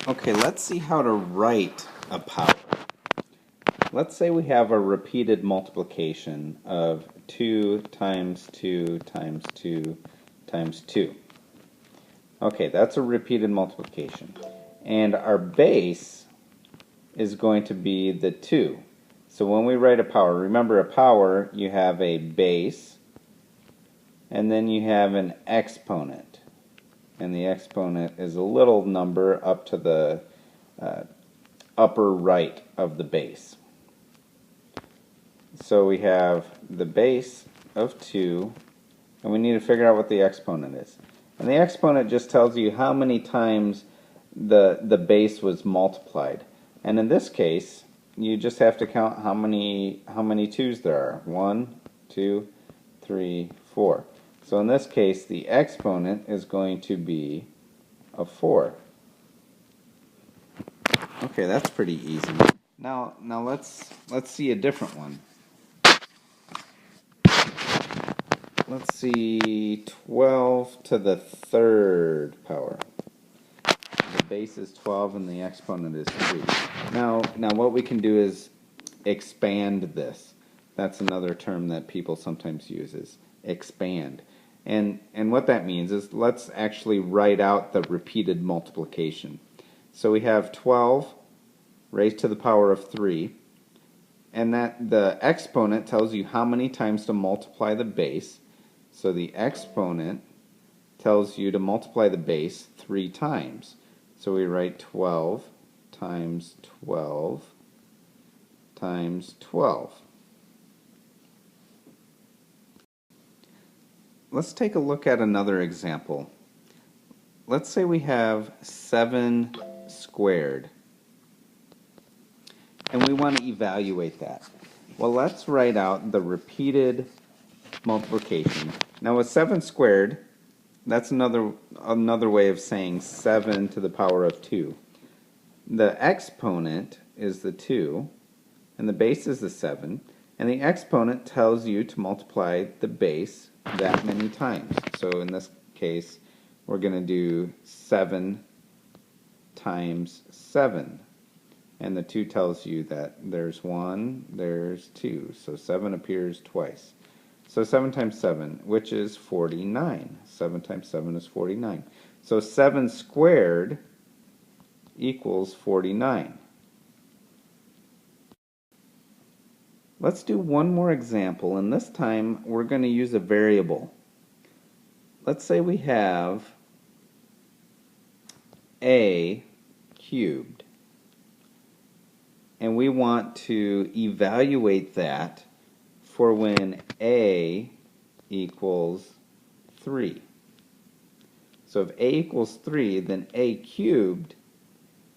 Okay, let's see how to write a power. Let's say we have a repeated multiplication of 2 times 2 times 2 times 2. Okay, that's a repeated multiplication. And our base is going to be the 2. So when we write a power, remember a power, you have a base, and then you have an exponent. And the exponent is a little number up to the upper right of the base. So we have the base of 2, and we need to figure out what the exponent is. And the exponent just tells you how many times the base was multiplied. And in this case, you just have to count how many 2's there are. 1, 2, 3, 4. So in this case, the exponent is going to be a 4. Okay, that's pretty easy. Now let's see a different one. Let's see 12 to the third power. The base is 12 and the exponent is 3. Now what we can do is expand this. That's another term that people sometimes use, is expand. And what that means is let's actually write out the repeated multiplication. So we have 12 raised to the power of 3, and that the exponent tells you how many times to multiply the base. So the exponent tells you to multiply the base 3 times. So we write 12 times 12 times 12. Let's take a look at another example. Let's say we have 7 squared, and we want to evaluate that. Well, let's write out the repeated multiplication. Now with 7 squared, that's another way of saying 7 to the power of 2. The exponent is the 2, and the base is the 7, and the exponent tells you to multiply the base that many times. So in this case, we're going to do 7 times 7. And the 2 tells you that there's 1, there's 2. So 7 appears twice. So 7 times 7, which is 49. 7 times 7 is 49. So 7 squared equals 49. Let's do one more example, and this time we're going to use a variable. Let's say we have a cubed, and we want to evaluate that for when a equals 3. So if a equals 3, then a cubed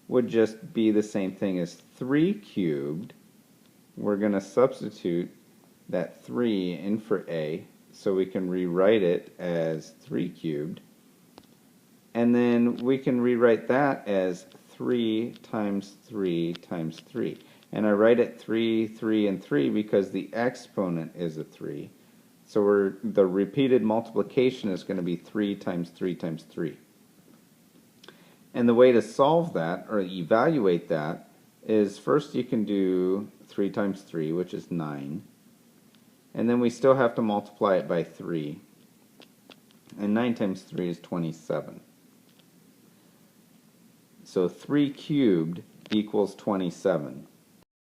would just be the same thing as 3 cubed. We're going to substitute that 3 in for a, so we can rewrite it as 3 cubed. And then we can rewrite that as 3 times 3 times 3. And I write it 3, 3, and 3 because the exponent is a 3. So the repeated multiplication is going to be 3 times 3 times 3. And the way to solve that, or evaluate that, is first you can do 3 times 3, which is 9. And then we still have to multiply it by 3. And 9 times 3 is 27. So 3 cubed equals 27.